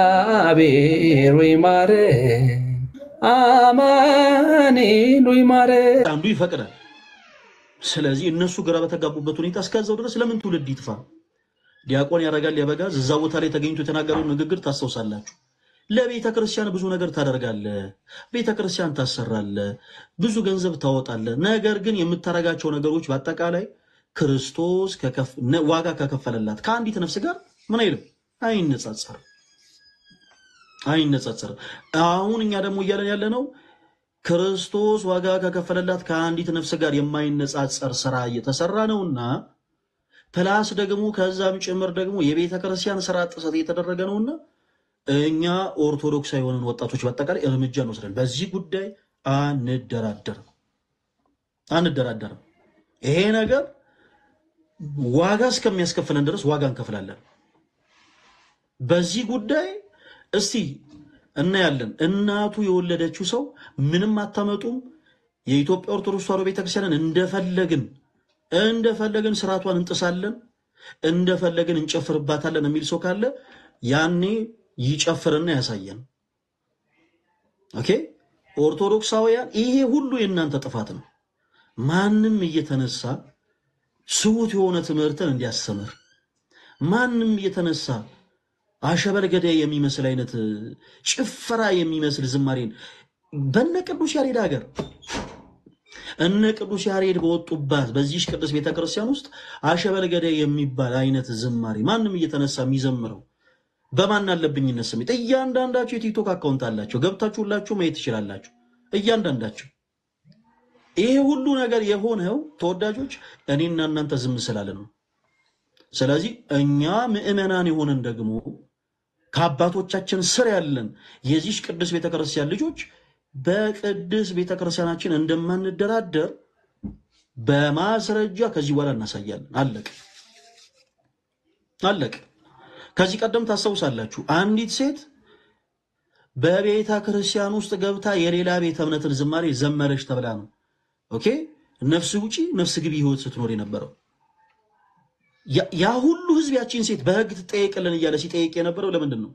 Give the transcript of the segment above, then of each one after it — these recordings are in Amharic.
እግዚአብሔር ወይ ማረን አማኑኤል ወይ ማረን አንዱ ይፈቅዳል። ስለዚህ እነሱ ግራ በተጋቡበት ሁኔታ እስከዛው ድረስ ለምን ትውልድ ይጥፋ? ዲያቆን ያረጋል ያበጋዝ እዛ ቦታ ላይ ተገኝቶ የተናገረውን ንግግር ታስተውሳላችሁ። ለቤተ ክርስቲያን ብዙ ነገር ታደርጋለህ፣ ቤተ ክርስቲያን ታሰራለህ፣ ብዙ ገንዘብ ታወጣለህ። ነገር ግን የምታረጋቸው ነገሮች በአጠቃላይ ክርስቶስ ዋጋ ከከፈለላት ከአንዲት ነፍስ ጋር ምን አይልም፣ አይነጻጸርም። አሁን እኛ ደግሞ እያለን ያለ ነው ክርስቶስ ዋጋ ከከፈለላት ከአንዲት ነፍስ ጋር የማይነጻጸር ስራ እየተሰራ ነውና ፕላስ ደግሞ ከዛም ጭምር ደግሞ የቤተ ክርስቲያን ስራ ጥሰት እየተደረገ ነውና እኛ ኦርቶዶክሳዊ የሆነን ወጣቶች በአጠቃላይ እርምጃ እንወስዳለን። በዚህ ጉዳይ አንደራደርም። ይሄ ነገር ዋጋ እስከሚያስከፍለን ድረስ ዋጋ እንከፍላለን። በዚህ ጉዳይ እስቲ እናያለን። እናቱ የወለደችው ሰው ምንም አታመጡም። የኢትዮጵያ ኦርቶዶክስ ተዋሕዶ ቤተክርስቲያንን እንደፈለግን ስርዓቷን እንጥሳለን፣ እንደፈለግን እንጨፍርባታለን የሚል ሰው ካለ ያኔ ይጨፍርና ያሳየን። ኦኬ ኦርቶዶክሳውያን፣ ይሄ ሁሉ የእናንተ ጥፋት ነው። ማንም እየተነሳ ስውት የሆነ ትምህርትን እንዲያስተምር ማንም እየተነሳ አሸበል ገዳይ የሚመስል አይነት ጭፈራ የሚመስል ዝማሬን በነ ቅዱስ ያሬድ ሀገር እነ ቅዱስ ያሬድ በወጡባት በዚህ ቅዱስ ቤተክርስቲያን ውስጥ አሸበል ገዳይ የሚባል አይነት ዝማሬ ማንም እየተነሳ የሚዘምረው በማን አለብኝነት ስሜት። እያንዳንዳችሁ የቲክቶክ አካውንት አላችሁ፣ ገብታችሁ ሁላችሁ ማየት ትችላላችሁ። እያንዳንዳችሁ ይሄ ሁሉ ነገር የሆነው ተወዳጆች እኔና እናንተ ዝም ስላለን ነው። ስለዚህ እኛ ምእመናን የሆነን ደግሞ ከአባቶቻችን ስር ያለን የዚህ ቅዱስ ቤተክርስቲያን ልጆች በቅዱስ ቤተክርስቲያናችን እንደማንደራደር በማስረጃ ከዚህ በኋላ እናሳያለን። አለቅ። ከዚህ ቀደም ታስታውሳላችሁ አንዲት ሴት በቤተ ክርስቲያን ውስጥ ገብታ የሌላ ቤተ እምነትን ዝማሬ ዘመረች ተብላ ነው ኦኬ ነፍስ ውጪ ነፍስ ግቢ ህይወት ስትኖር የነበረው። ያ ሁሉ ህዝብ ያቺን ሴት በህግ ትጠየቅልን እያለ ሲጠየቅ የነበረው ለምንድን ነው?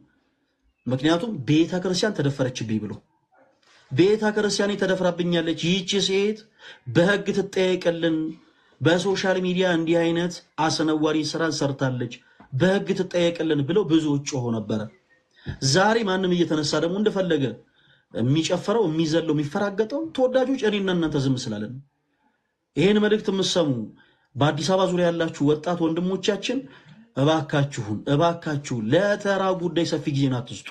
ምክንያቱም ቤተ ክርስቲያን ተደፈረችብኝ ብሎ ቤተ ክርስቲያኔ ተደፍራብኛለች፣ ይህቺ ሴት በህግ ትጠየቅልን፣ በሶሻል ሚዲያ እንዲህ አይነት አስነዋሪ ስራን ሰርታለች፣ በህግ ትጠየቅልን ብለው ብዙዎች ጮሆ ነበረ። ዛሬ ማንም እየተነሳ ደግሞ እንደፈለገ የሚጨፈረው የሚዘለው የሚፈራገጠው ተወዳጆች እኔና እናንተ ዝም ስላለን። ይሄን መልእክት የምትሰሙ በአዲስ አበባ ዙሪያ ያላችሁ ወጣት ወንድሞቻችን እባካችሁ ለተራ ጉዳይ ሰፊ ጊዜን አትስጡ።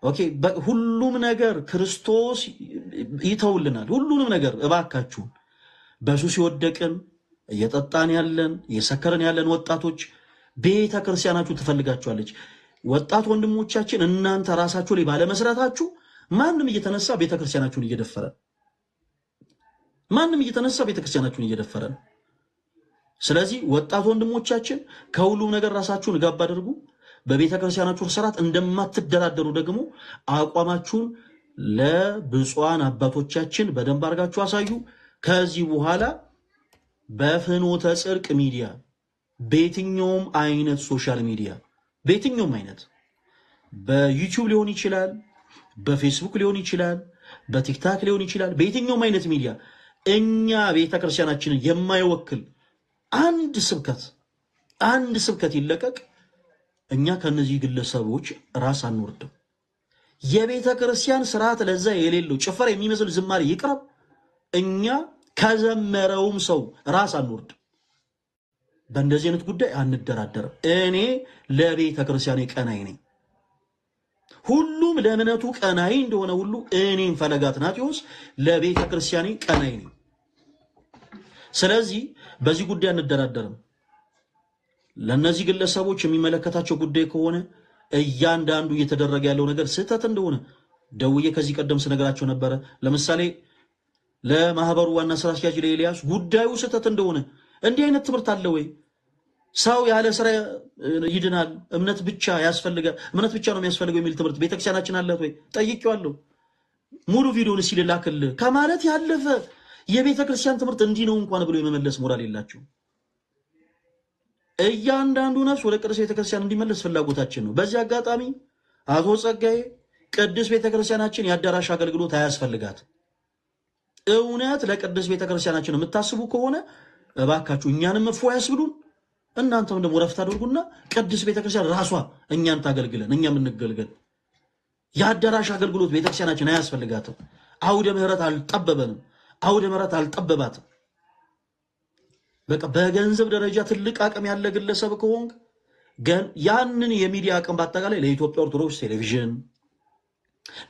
ኦኬ ሁሉም ነገር ክርስቶስ ይተውልናል። ሁሉንም ነገር እባካችሁ በሱስ ሲወደቅን እየጠጣን ያለን እየሰከረን ያለን ወጣቶች ቤተ ክርስቲያናችሁ ትፈልጋችኋለች። ወጣት ወንድሞቻችን እናንተ ራሳችሁ ላይ ባለመስራታችሁ ማንም እየተነሳ ቤተ ክርስቲያናችሁን እየደፈረ ነው። ስለዚህ ወጣት ወንድሞቻችን ከሁሉም ነገር ራሳችሁን ጋብ አድርጉ። በቤተ ክርስቲያናችሁ ስርዓት እንደማትደራደሩ ደግሞ አቋማችሁን ለብፁዓን አባቶቻችን በደንብ አድርጋችሁ አሳዩ። ከዚህ በኋላ በፍኖተ ጽድቅ ሚዲያ በየትኛውም አይነት ሶሻል ሚዲያ በየትኛውም አይነት በዩቲዩብ ሊሆን ይችላል፣ በፌስቡክ ሊሆን ይችላል፣ በቲክታክ ሊሆን ይችላል፣ በየትኛውም አይነት ሚዲያ እኛ ቤተ ክርስቲያናችንን የማይወክል አንድ ስብከት ይለቀቅ፣ እኛ ከነዚህ ግለሰቦች ራስ አንወርድም። የቤተ ክርስቲያን ስርዓት ለዛ የሌለው ጭፈራ የሚመስል ዝማሬ ይቅረብ፣ እኛ ከዘመረውም ሰው ራስ አንወርድም። በእንደዚህ አይነት ጉዳይ አንደራደርም። እኔ ለቤተ ክርስቲያኔ ቀናይ ነኝ። ሁሉም ለእምነቱ ቀናይ እንደሆነ ሁሉ እኔም ፈለገ አትናቴዎስ ለቤተ ክርስቲያኔ ቀናይ ነኝ። ስለዚህ በዚህ ጉዳይ አንደራደርም። ለነዚህ ግለሰቦች የሚመለከታቸው ጉዳይ ከሆነ እያንዳንዱ እየተደረገ ያለው ነገር ስህተት እንደሆነ ደውዬ ከዚህ ቀደም ስነግራቸው ነበረ። ለምሳሌ ለማህበሩ ዋና ስራ አስኪያጅ ለኤልያስ ጉዳዩ ስህተት እንደሆነ እንዲህ አይነት ትምህርት አለ ወይ? ሰው ያለ ስራ ይድናል፣ እምነት ብቻ ነው የሚያስፈልገው የሚል ትምህርት ቤተክርስቲያናችን አላት ወይ? ጠይቄዋለሁ። ሙሉ ቪዲዮን ሲልላክል ከማለት ያለፈ የቤተክርስቲያን ትምህርት እንዲህ ነው እንኳን ብሎ የመመለስ ሞራል የላቸው። እያንዳንዱ ነፍስ ወደ ቅዱስ ቤተክርስቲያን እንዲመለስ ፍላጎታችን ነው። በዚህ አጋጣሚ አቶ ጸጋዬ ቅዱስ ቤተክርስቲያናችን የአዳራሽ አገልግሎት አያስፈልጋት። እውነት ለቅዱስ ቤተክርስቲያናችን የምታስቡ ከሆነ እባካችሁ እኛንም እፎ ያስብሉን፣ እናንተም ደግሞ ረፍት አድርጉና ቅዱስ ቤተክርስቲያን ራሷ እኛን ታገልግለን፣ እኛም እንገልገል። የአዳራሽ አገልግሎት ቤተክርስቲያናችን አያስፈልጋትም። አውደ ምህረት አልጠበበንም፣ አውደ ምህረት አልጠበባትም። በቃ በገንዘብ ደረጃ ትልቅ አቅም ያለ ግለሰብ ከሆንክ ግን ያንን የሚዲያ አቅም በአጠቃላይ ለኢትዮጵያ ኦርቶዶክስ ቴሌቪዥን፣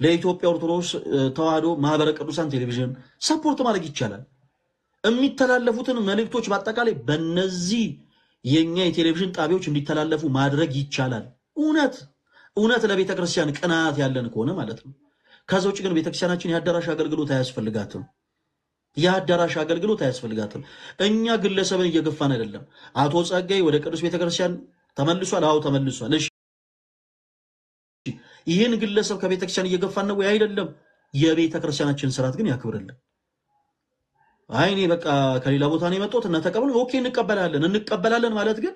ለኢትዮጵያ ኦርቶዶክስ ተዋህዶ ማህበረ ቅዱሳን ቴሌቪዥን ሰፖርት ማድረግ ይቻላል። የሚተላለፉትን መልእክቶች በአጠቃላይ በእነዚህ የኛ የቴሌቪዥን ጣቢያዎች እንዲተላለፉ ማድረግ ይቻላል። እውነት ለቤተ ክርስቲያን ቅናት ያለን ከሆነ ማለት ነው። ከዛ ውጭ ግን ቤተክርስቲያናችን የአዳራሽ አገልግሎት አያስፈልጋትም። የአዳራሽ አገልግሎት አያስፈልጋትም። እኛ ግለሰብን እየገፋን አይደለም። አቶ ጸጋዬ ወደ ቅዱስ ቤተክርስቲያን ተመልሷል። አዎ ተመልሷል። እሺ ይህን ግለሰብ ከቤተክርስቲያን እየገፋን ነው ወይ? አይደለም። የቤተክርስቲያናችን ስርዓት ግን ያክብርልን። አይኔ በቃ ከሌላ ቦታ ነው የመጣሁት እና ተቀበሉ። ኦኬ እንቀበላለን ማለት ግን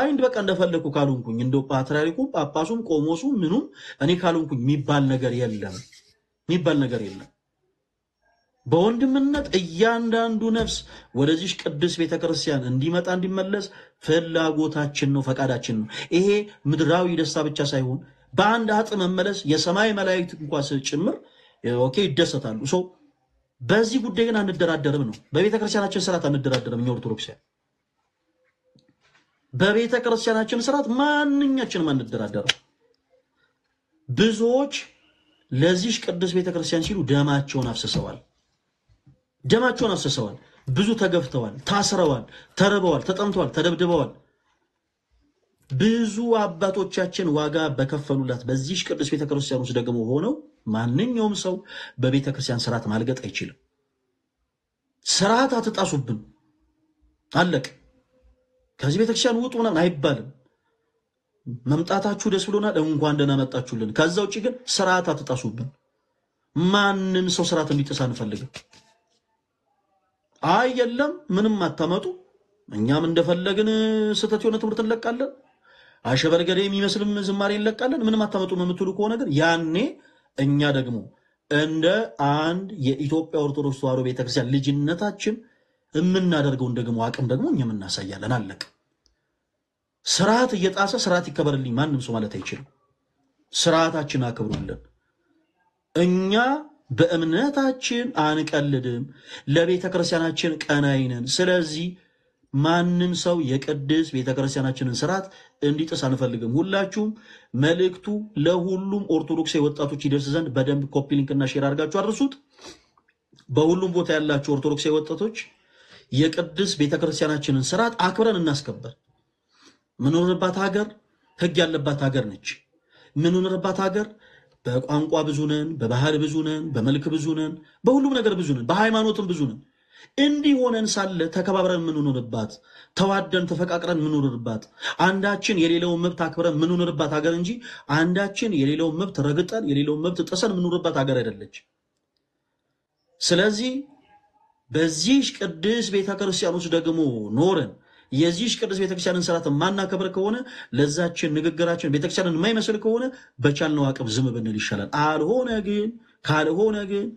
እንደ በቃ እንደፈለኩ ካልሆንኩኝ እንደው ፓትርያርኩ ጳጳሱም ቆሞሱም ምኑም እኔ ካልሆንኩኝ የሚባል ነገር የለም። በወንድምነት እያንዳንዱ ነፍስ ወደዚህ ቅዱስ ቤተክርስቲያን እንዲመጣ እንዲመለስ ፍላጎታችን ነው፣ ፈቃዳችን ነው። ይሄ ምድራዊ ደስታ ብቻ ሳይሆን በአንድ አጥ መመለስ የሰማይ መላእክት እንኳን ጭምር ኦኬ ይደሰታሉ። በዚህ ጉዳይ ግን አንደራደርም ነው። በቤተክርስቲያናችን ስርዓት አንደራደርም። እኛ ኦርቶዶክሳውያን በቤተክርስቲያናችን ስርዓት ማንኛችንም አንደራደርም። ብዙዎች ለዚህ ቅዱስ ቤተክርስቲያን ሲሉ ደማቸውን አፍስሰዋል። ብዙ ተገፍተዋል፣ ታስረዋል፣ ተርበዋል፣ ተጠምተዋል፣ ተደብድበዋል። ብዙ አባቶቻችን ዋጋ በከፈሉላት በዚህ ቅዱስ ቤተክርስቲያን ውስጥ ደግሞ ሆነው ማንኛውም ሰው በቤተክርስቲያን ስርዓት ማልገጥ አይችልም። ስርዓት አትጣሱብን፣ አለቅ። ከዚህ ቤተክርስቲያን ውጡ ምናምን አይባልም። መምጣታችሁ ደስ ብሎናል፣ እንኳን ደህና መጣችሁልን። ከዛ ውጭ ግን ስርዓት አትጣሱብን። ማንም ሰው ስርዓት እንዲጥስ አንፈልግም። የለም ምንም አታመጡ፣ እኛም እንደፈለግን ስተት የሆነ ትምህርት እንለቃለን፣ አሸበርገዴ የሚመስልም ዝማሬ እንለቃለን። ምንም አታመጡ የምትሉ ከሆነ ግን ያኔ እኛ ደግሞ እንደ አንድ የኢትዮጵያ ኦርቶዶክስ ተዋሕዶ ቤተክርስቲያን ልጅነታችን የምናደርገውን ደግሞ አቅም ደግሞ እኛም እናሳያለን። አለቅ። ስርዓት እየጣሰ ስርዓት ይከበርልኝ ማንም ሰው ማለት አይችልም። ስርዓታችን አክብሩልን። እኛ በእምነታችን አንቀልድም፣ ለቤተክርስቲያናችን ቀናኢ ነን። ስለዚህ ማንም ሰው የቅድስ ቤተክርስቲያናችንን ስርዓት እንዲጥስ አንፈልግም። ሁላችሁም መልእክቱ ለሁሉም ኦርቶዶክሳዊ ወጣቶች ይደርስ ዘንድ በደንብ ኮፒ ሊንክና ሼር አድርጋችሁ አድርሱት። በሁሉም ቦታ ያላችሁ ኦርቶዶክሳዊ ወጣቶች የቅድስ ቤተክርስቲያናችንን ስርዓት አክብረን እናስከበር። ምንኖርባት ሀገር ህግ ያለባት ሀገር ነች። ምንኖርባት ሀገር በቋንቋ ብዙ ነን፣ በባህል ብዙ ነን፣ በመልክ ብዙ ነን፣ በሁሉም ነገር ብዙ ነን፣ በሃይማኖትም ብዙ ነን። እንዲህ ሆነን ሳለ ተከባብረን ምንኖርባት፣ ተዋደን ተፈቃቅረን ምንኖርባት፣ አንዳችን የሌላውን መብት አክብረን ምንኖርባት ሀገር እንጂ አንዳችን የሌላውን መብት ረግጠን የሌላውን መብት ጥሰን ምንኖርባት ሀገር አይደለች። ስለዚህ በዚህ ቅዱስ ቤተክርስቲያን ውስጥ ደግሞ ኖረን የዚህ ቅዱስ ቤተክርስቲያንን ስርዓት ማናከብር ከሆነ ለዛችን ንግግራችን ቤተክርስቲያንን የማይመስል ከሆነ በቻልነው አቅም ዝም ብንል ይሻላል። ካልሆነ ግን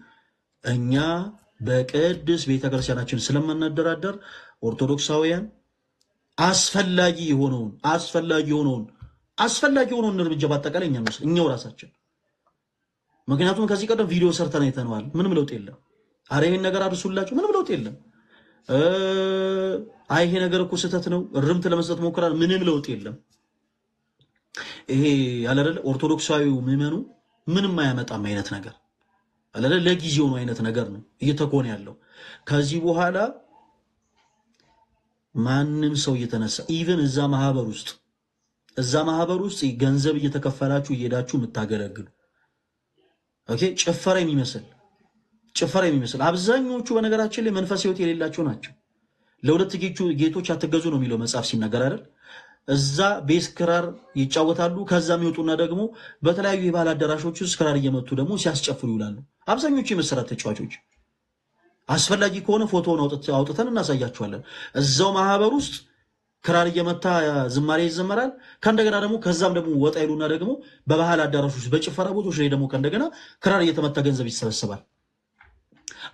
እኛ በቅዱስ ቤተክርስቲያናችን ስለማናደራደር ኦርቶዶክሳውያን አስፈላጊ የሆነውን እርምጃ በአጠቃላይ እኛው ራሳችን። ምክንያቱም ከዚህ ቀደም ቪዲዮ ሰርተን አይተነዋል። ምንም ለውጥ የለም። አረ ይሄን ነገር አድርሱላችሁ፣ ምንም ለውጥ የለም። ይሄ ነገር እኮ ስህተት ነው፣ እርምት ለመስጠት ሞክራል፣ ምንም ለውጥ የለም። ይሄ ያለለ ኦርቶዶክሳዊው ምዕመኑ ምንም አያመጣም አይነት ነገር አለለ ለጊዜው ነው አይነት ነገር ነው እየተኮነ ያለው። ከዚህ በኋላ ማንም ሰው እየተነሳ ኢቭን እዛ ማህበር ውስጥ ገንዘብ እየተከፈላችሁ እየሄዳችሁ የምታገለግሉ ኦኬ ጭፈራ የሚመስል አብዛኞቹ በነገራችን ላይ መንፈስ ህይወት የሌላቸው ናቸው። ለሁለት ጌቶች አትገዙ ነው የሚለው መጽሐፍ ሲናገር አይደል? እዛ ቤስ ክራር ይጫወታሉ። ከዛ የሚወጡና ደግሞ በተለያዩ የባህል አዳራሾች ውስጥ ክራር እየመቱ ደግሞ ሲያስጨፍሩ ይውላሉ። አብዛኞቹ የመሰረት ተጫዋቾች። አስፈላጊ ከሆነ ፎቶውን አውጥተን እናሳያቸዋለን። እዛው ማህበር ውስጥ ክራር እየመታ ዝማሬ ይዘመራል። ከእንደገና ደግሞ ከዛም ደግሞ ወጣ ይሉና ደግሞ በባህል አዳራሾች በጭፈራ ቦታዎች ላይ ደግሞ ከእንደገና ክራር እየተመታ ገንዘብ ይሰበሰባል።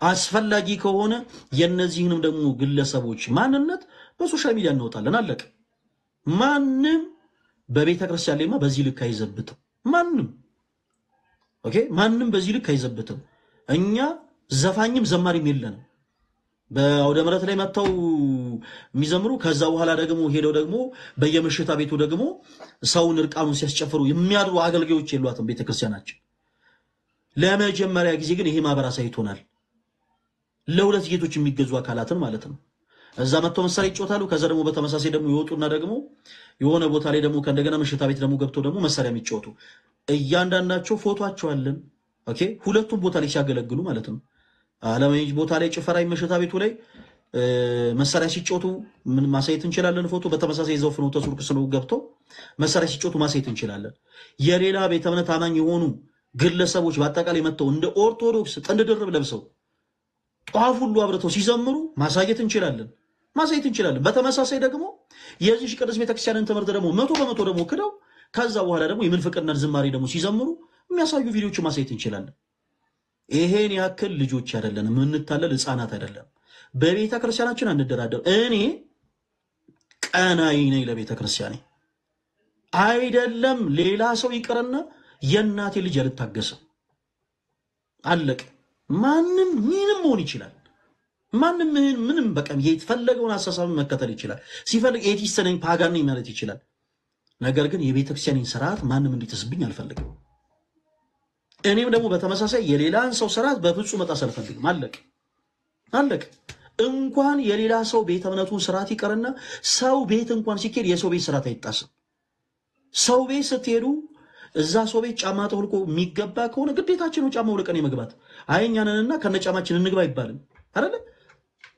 አስፈላጊ ከሆነ የነዚህንም ደግሞ ግለሰቦች ማንነት በሶሻል ሚዲያ እናወጣለን። አለቀ። ማንም በቤተ ክርስቲያን ላይማ በዚህ ልክ አይዘብትም። ማንም ኦኬ፣ ማንም በዚህ ልክ አይዘብትም። እኛ ዘፋኝም ዘማሪም የለንም። በአውደ ምሕረት ላይ መጥተው የሚዘምሩ ከዛ በኋላ ደግሞ ሄደው ደግሞ በየምሽታ ቤቱ ደግሞ ሰውን እርቃኑን ሲያስጨፍሩ የሚያድሩ አገልጋዮች የሏትም ቤተክርስቲያናችን። ለመጀመሪያ ጊዜ ግን ይሄ ማህበር አሳይቶናል። ለሁለት ጌቶች የሚገዙ አካላትን ማለት ነው። እዛ መጥተው መሳሪያ ይጮታሉ። ከዛ ደግሞ በተመሳሳይ ደግሞ ይወጡና ደግሞ የሆነ ቦታ ላይ ደግሞ ከእንደገና ምሽታ ቤት ደግሞ ገብተው ደግሞ መሳሪያ የሚጮቱ እያንዳንዳቸው ፎቶአቸው አለን። ኦኬ፣ ሁለቱም ቦታ ላይ ሲያገለግሉ ማለት ነው። ዓለማዊ ቦታ ላይ ጭፈራ ምሽታ ቤቱ ላይ መሳሪያ ሲጮቱ ምን ማሳየት እንችላለን ፎቶ። በተመሳሳይ ዘው ፍኖተ ሱርክ ስለው ገብተው መሳሪያ ሲጮቱ ማሳየት እንችላለን። የሌላ ቤተ እምነት አማኝ የሆኑ ግለሰቦች በአጠቃላይ መጥተው እንደ ኦርቶዶክስ ጥንድ ድርብ ለብሰው ጧፍ ሁሉ አብረተው ሲዘምሩ ማሳየት እንችላለን፣ ማሳየት እንችላለን። በተመሳሳይ ደግሞ የዚህ ቅዱስ ቤተክርስቲያንን ትምህርት ደግሞ 100% ደግሞ ክደው ከዛ በኋላ ደግሞ የምንፍቅና ዝማሬ ደግሞ ሲዘምሩ የሚያሳዩ ቪዲዮዎች ማሳየት እንችላለን። ይሄን ያክል ልጆች አይደለም፣ የምንታለል ህፃናት አይደለም። በቤተ ክርስቲያናችን አንደራደር። እኔ ቀናይ ነኝ ለቤተ ክርስቲያኔ አይደለም። ሌላ ሰው ይቀርና የእናቴ ልጅ አልታገስም። አለቅ። ማንም ምንም መሆን ይችላል። ማንም ምንም በቃ የተፈለገውን አስተሳሰብ መከተል ይችላል። ሲፈልግ ኤቲስት ነኝ ፓጋን ነኝ ማለት ይችላል። ነገር ግን የቤተ ክርስቲያኔን ስርዓት ማንም እንዲጥስብኝ አልፈልግም። እኔም ደግሞ በተመሳሳይ የሌላን ሰው ስርዓት በፍጹም መጣስ አልፈልግም። አለቅ። እንኳን የሌላ ሰው ቤተ እምነቱን ስርዓት ይቀርና ሰው ቤት እንኳን ሲኬድ የሰው ቤት ስርዓት አይጣስም። ሰው ቤት ስትሄዱ እዛ ሰው ቤት ጫማ ተውልቆ የሚገባ ከሆነ ግዴታችን ነው ጫማ ውልቀን የመግባት። አይኛንንና ከነጫማችን እንግባ አይባልም አይደል?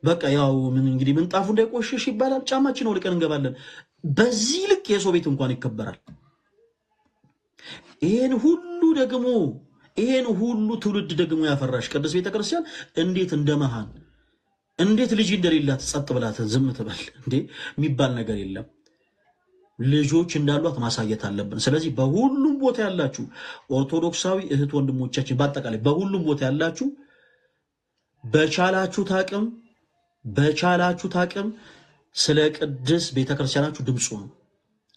በቃ ያው ምን እንግዲህ ምንጣፉ እንዳይቆሽሽ ይባላል። ጫማችን ውልቀን እንገባለን። በዚህ ልክ የሰው ቤት እንኳን ይከበራል። ይሄን ሁሉ ትውልድ ደግሞ ያፈራሽ ቅዱስ ቤተክርስቲያን እንዴት እንደመሃን እንዴት ልጅ እንደሌላት ጸጥ ብላት ዝም ትበል እንዴ? የሚባል ነገር የለም። ልጆች እንዳሏት ማሳየት አለብን። ስለዚህ በሁሉም ቦታ ያላችሁ ኦርቶዶክሳዊ እህት ወንድሞቻችን በአጠቃላይ በሁሉም ቦታ ያላችሁ በቻላችሁ ታቅም ስለ ቅዱስ ቤተክርስቲያናችሁ ድምፁ ነው።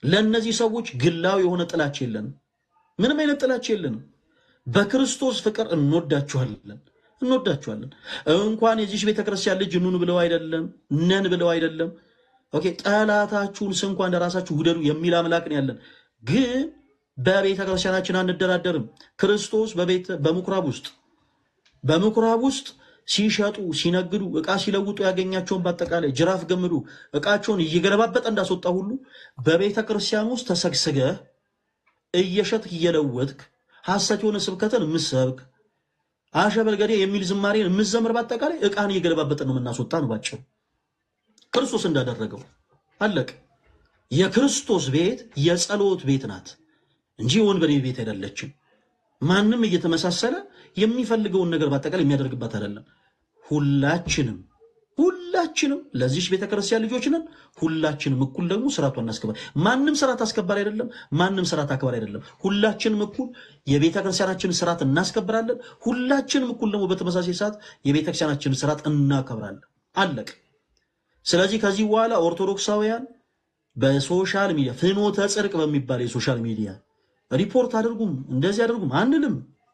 ለነዚህ ሰዎች ግላዊ የሆነ ጥላቻ የለንም። ምንም አይነት ጥላቻ የለንም። በክርስቶስ ፍቅር እንወዳችኋለን። እንኳን የዚህ ቤተክርስቲያን ልጅ ኑን ብለው አይደለም ነን ብለው አይደለም። ኦኬ፣ ጠላታችሁን እንኳን እንደራሳችሁ ውደዱ የሚል አምላክ ነው ያለን። ግን በቤተክርስቲያናችን አንደራደርም። ክርስቶስ በምኩራብ ውስጥ ሲሸጡ ሲነግዱ ዕቃ ሲለውጡ ያገኛቸውን በአጠቃላይ ጅራፍ ገምዱ ዕቃቸውን እየገለባበጠ እንዳስወጣ ሁሉ በቤተክርስቲያን ውስጥ ተሰግስገህ እየሸጥክ እየለወጥክ ሐሰት የሆነ ስብከትን ምሰብክ አሸበልገዴ የሚል ዝማሬን ምዘምር በአጠቃላይ ዕቃን እየገለባበጠ ነው የምናስወጣ ነው ባጭሩ። ክርስቶስ እንዳደረገው አለቅ። የክርስቶስ ቤት የጸሎት ቤት ናት እንጂ ወንበዴ ቤት አይደለችም። ማንም እየተመሳሰለ የሚፈልገውን ነገር በአጠቃላይ የሚያደርግባት አይደለም። ሁላችንም ለዚህ ቤተክርስቲያን ልጆች ነን። ሁላችንም እኩል ደግሞ ስርዓቷን እናስከብር። ማንም ስርዓት አስከባሪ አይደለም፣ ማንም ስርዓት አክባሪ አይደለም። ሁላችንም እኩል የቤተክርስቲያናችንን ስርዓት እናስከብራለን። ሁላችንም እኩል ደግሞ በተመሳሳይ ሰዓት የቤተክርስቲያናችንን ስርዓት እናከብራለን። አለቅ። ስለዚህ ከዚህ በኋላ ኦርቶዶክሳውያን በሶሻል ሚዲያ ፍኖተ ጽድቅ በሚባል የሶሻል ሚዲያ ሪፖርት አድርጉም እንደዚህ አድርጉም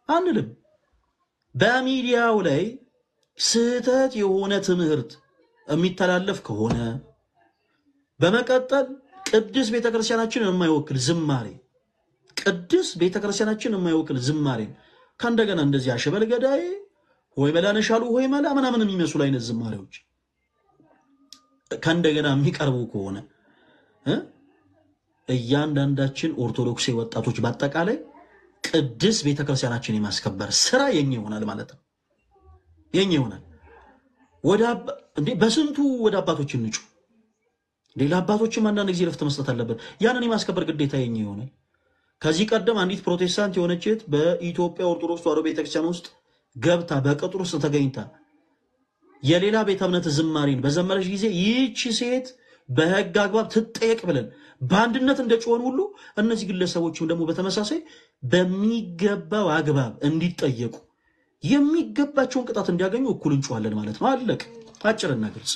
አንልም። በሚዲያው ላይ ስህተት የሆነ ትምህርት የሚተላለፍ ከሆነ በመቀጠል ቅዱስ ቤተክርስቲያናችንን የማይወክል ዝማሬ ከእንደገና እንደዚህ አሸበል ገዳይ ወይ መላነሻሉ ወይ መላ ምናምን የሚመስሉ አይነት ዝማሬዎች ከእንደገና የሚቀርቡ ከሆነ እያንዳንዳችን ኦርቶዶክስ ወጣቶች በአጠቃላይ ቅዱስ ቤተክርስቲያናችን የማስከበር ስራ የኛ ይሆናል ማለት ነው። የኛ ይሆናል። በስንቱ ወደ አባቶች እንጩ ሌላ አባቶችም አንዳንድ ጊዜ ረፍት መስጠት አለበት። ያንን የማስከበር ግዴታ የኛ ይሆናል። ከዚህ ቀደም አንዲት ፕሮቴስታንት የሆነች እህት በኢትዮጵያ ኦርቶዶክስ ተዋሕዶ ቤተክርስቲያን ውስጥ ገብታ በቅጥር ውስጥ ተገኝታ የሌላ ቤተ እምነት ዝማሬን በዘመረች ጊዜ ይህች ሴት በህግ አግባብ ትጠየቅ ብለን በአንድነት እንደጮህን ሁሉ እነዚህ ግለሰቦችም ደግሞ በተመሳሳይ በሚገባው አግባብ እንዲጠየቁ የሚገባቸውን ቅጣት እንዲያገኙ እኩል እንጮሃለን ማለት ነው። አለቅ አጭርና ግልጽ።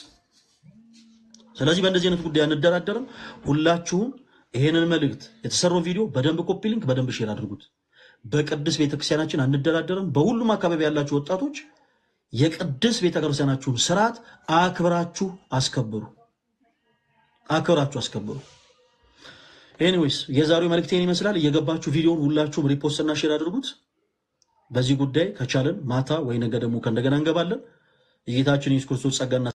ስለዚህ በእንደዚህ አይነት ጉዳይ አንደራደርም። ሁላችሁም ይሄንን መልእክት የተሰራው ቪዲዮ በደንብ ኮፒ ሊንክ በደንብ ሼር አድርጉት። በቅድስ ቤተክርስቲያናችን አንደራደርም። በሁሉም አካባቢ ያላችሁ ወጣቶች የቅድስ ቤተክርስቲያናችሁን ስርዓት አክብራችሁ አስከብሩ። ኤኒዌይስ የዛሬው መልእክቴን ይመስላል። እየገባችሁ ቪዲዮውን ሁላችሁም ሪፖስትና ሼር አድርጉት። በዚህ ጉዳይ ከቻለን ማታ ወይ ነገ ደግሞ ከእንደገና እንገባለን። የጌታችን ኢየሱስ ክርስቶስ ጸጋና